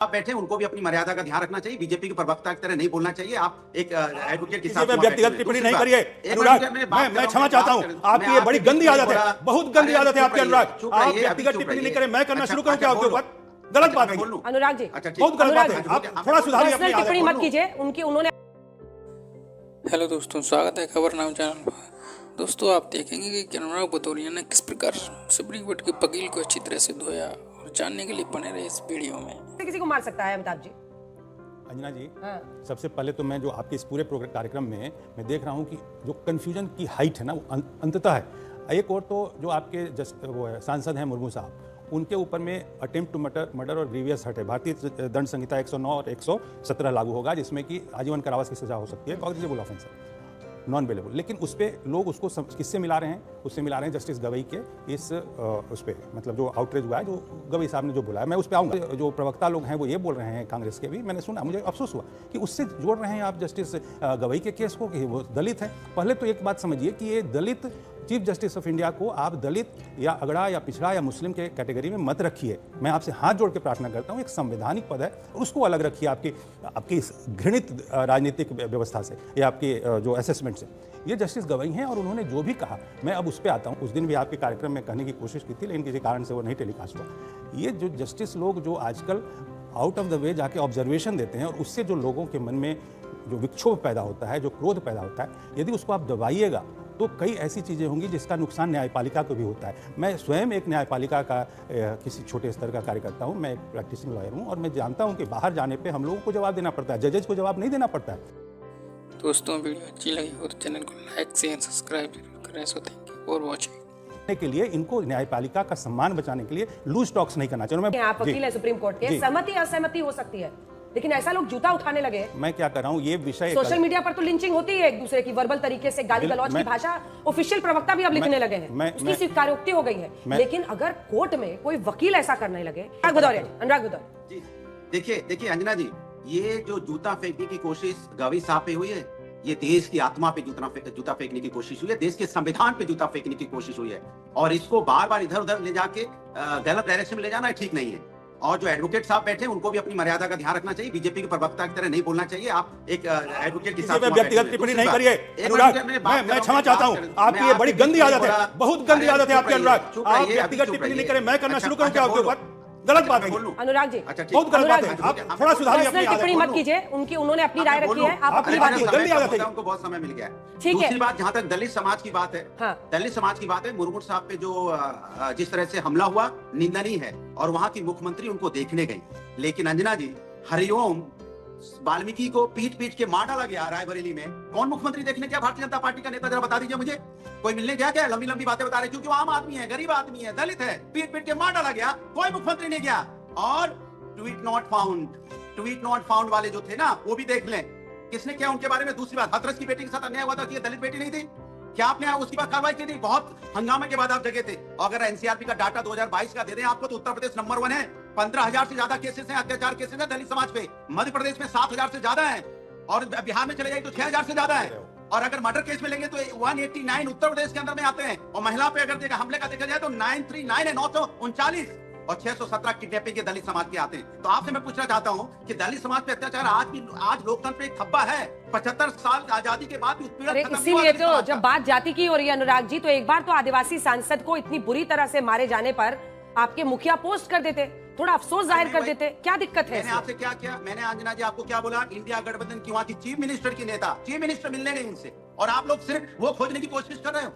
आप बैठे उनको भी अपनी मर्यादा का ध्यान रखना चाहिए। बीजेपी के प्रवक्ता की तरह नहीं बोलना चाहिए। आप एक एडवोकेट के साथ व्यक्तिगत टिप्पणी नहीं करिए अनुराग। मैं क्षमा चाहता हूँ, आपकी ये बड़ी गंदी आदत है, बहुत गंदी आदत है आपकी अनुराग। आप व्यक्तिगत टिप्पणी नहीं करें, मैं करना शुरू करूँ क्या आपके ऊपर? गलत बात है अनुराग जी, बहुत गलत बात है। आप थोड़ा सुधारिए अपनी आदत। टिप्पणी मत कीजिए उनकी। उन्होंने हेलो दोस्तों, स्वागत है खबर नाम चैनल पर। दोस्तों, आप देखेंगे कि अनुराग बतौरिया ने किस प्रकार सुप्रीम कोर्ट के वकील को अच्छी तरह से धोया, और जानने के लिए बने रहे इस वीडियो में। किसी को मार सकता है अमिताभ जी? अंजना जी, सबसे पहले तो मैं जो आपके इस पूरे कार्यक्रम में मैं देख रहा हूँ कि जो कंफ्यूजन की हाइट है ना वो अंततः है। एक और तो जो आपके वो है सांसद हैं मुर्मू साहब, उनके ऊपर में अटेम्प्ट टू मर्डर और ग्रीवियस हर्ट है। भारतीय दंड संहिता 109 और 117 लागू होगा, जिसमें कि आजीवन कारावास की सजा हो सकती है। कॉग्निजेबल ऑफेंस है, नॉन बेलेबल। लेकिन उस पर लोग उसको किससे मिला रहे हैं? उससे मिला रहे हैं जस्टिस गवई के इस उस पर, मतलब जो आउटरीच हुआ है, जो गवई साहब ने जो बोला है। मैं उस पर आऊँगा। जो प्रवक्ता लोग हैं वो ये बोल रहे हैं, कांग्रेस के भी, मैंने सुना, मुझे अफसोस हुआ कि उससे जोड़ रहे हैं आप जस्टिस गवई के केस को कि वो दलित हैं। पहले तो एक बात समझिए कि ये दलित चीफ जस्टिस ऑफ इंडिया को आप दलित या अगड़ा या पिछड़ा या मुस्लिम के कैटेगरी में मत रखिए। मैं आपसे हाथ जोड़ के प्रार्थना करता हूँ, एक संवैधानिक पद है, उसको अलग रखिए आपकी इस घृणित राजनीतिक व्यवस्था से या आपके जो असेसमेंट से। ये जस्टिस गवई हैं और उन्होंने जो भी कहा, मैं अब उस पर आता हूँ। उस दिन भी आपके कार्यक्रम में कहने की कोशिश की थी, लेकिन किसी कारण से वो नहीं टेलीकास्ट हुआ। ये जो जस्टिस लोग जो आजकल आउट ऑफ द वे जाके ऑब्जर्वेशन देते हैं, और उससे जो लोगों के मन में जो विक्षोभ पैदा होता है, जो क्रोध पैदा होता है, यदि उसको आप दबाइएगा तो कई ऐसी चीज़ें होंगी जिसका नुकसान न्यायपालिका को भी होता है। मैं स्वयं एक न्यायपालिका का किसी छोटे स्तर का कार्यकर्ता हूँ, मैं एक प्रैक्टिसिंग लॉयर हूँ, और मैं जानता हूँ कि बाहर जाने पे हम लोगों को जवाब देना पड़ता है, जजेज को जवाब नहीं देना पड़ता है। दोस्तों, वीडियो अच्छी लगी हो तो चैनल को लाइक शेयर सब्सक्राइब जरूर करें। So thank you for watching. के लिए इनको न्यायपालिका का सम्मान बचाने के लिए लूज टॉक्स नहीं करना चाहिए। आप वकील हैं सुप्रीम कोर्ट के, सहमति असहमति हो सकती है, लेकिन ऐसा लोग जूता उठाने लगे। मैं क्या कर रहा हूँ, ये विषय सोशल मीडिया पर तो लिंचिंग होती है एक दूसरे की, वर्बल तरीके से गाली गलौज की भाषा ऑफिशियल प्रवक्ता भी अब लिखने लगे हैं, उसकी स्वीकारोक्ति हो गई है। लेकिन अगर कोर्ट में कोई वकील ऐसा करने लगे, अनुराग भदौरिया, देखिए अंजना जी, ये जो जूता फेंकने की कोशिश गवई साहब पे हुई है, ये देश की आत्मा पे जूता फेंकने की कोशिश हुई है, देश के संविधान पे जूता फेंकने की कोशिश हुई है, और इसको बार बार इधर उधर ले जाके गलत डायरेक्शन में ले जाना ठीक नहीं है। और जो एडवोकेट साहब बैठे हैं उनको भी अपनी मर्यादा का ध्यान रखना चाहिए। बीजेपी के प्रवक्ता की तरह नहीं बोलना चाहिए। आप एक एडवोकेट के साथ व्यक्तिगत टिप्पणी नहीं करिए अनुराग। मैं क्षमा चाहता हूँ, आपकी ये बड़ी गंदी आदत है, बहुत गंदी आदत है आपकी अनुराग। आप व्यक्तिगत टिप्पणी नहीं करें, मैं करना शुरू करूँ क्या आपके ऊपर? गलत बात है अनुराग जी, बहुत गलत बात है। आप थोड़ा सुधारिए अपनी आदत। टिप्पणी मत कीजिए उनकी। उन्होंने अपनी राय रखी है, आप अपनी बात गंदी आदत है। उनको बहुत समय मिल गया है। ठीक है। दूसरी बात, जहाँ तक दलित समाज की बात है, दलित समाज की बात है, मुर्मू साहब पे जो जिस तरह से हमला हुआ निंदनीय है, और वहाँ की मुख्यमंत्री उनको देखने गई। लेकिन अंजना जी, हरिओम वाल्मीकि को पीट पीट के मार डाला गया रायबरेली में। कौन मुख्यमंत्री देखने गया? भारतीय जनता पार्टी का नेता, जरा बता दीजिए मुझे। कोई मिलने गया क्या? लंबी लंबी बातें बता रहे, क्योंकि वो आम आदमी है, गरीब आदमी है, दलित है, पीट पीट के मार डाला गया, कोई मुख्यमंत्री नहीं गया। और ट्वीट नॉट फाउंड वाले जो थे ना, वो भी देख लें किसने किया उनके बारे में। दूसरी बात, हाथरस की बेटी के साथ अन्याय हुआ था कि ये दलित बेटी नहीं थी, क्या आपने उसकी बात कार्रवाई की थी? बहुत हंगामे के बाद आप जगह थे। अगर एनसीआरबी का डाटा 2022 का दे दें आपको, तो उत्तर प्रदेश नंबर 1 है। 15,000 से ज्यादा केसेस हैं, अत्याचार केसेस हैं दलित समाज पे। मध्य प्रदेश में 7,000 से ज्यादा है, और बिहार में चले जाए तो 6,000 से ज्यादा है। और अगर मर्डर केस में लेंगे तो 189 उत्तर प्रदेश के अंदर में आते हैं। और महिला पे अगर देखा, हमले का देखा जाए तो 939 है, 939, और 617 किडनैपिंग के दलित समाज के आते हैं। तो आपसे मैं पूछना चाहता हूं कि दलित समाज पे अत्याचार आज लोकतंत्र पे एक धब्बा है। 75 साल आजादी के बाद उत्पीड़न। इसीलिए तो जब बात जाति की हो रही है अनुराग जी, तो एक बार तो आदिवासी सांसद को इतनी बुरी तरह से मारे जाने पर आपके मुखिया पोस्ट कर देते, थोड़ा अफसोस जाहिर कर देते। क्या दिक्कत है? मैंने आपसे क्या किया? मैंने अंजना जी आपको क्या बोला? इंडिया गठबंधन की वहां की चीफ मिनिस्टर की नेता, चीफ मिनिस्टर मिलने गए इनसे, और आप लोग सिर्फ वो खोजने की कोशिश कर रहे हो।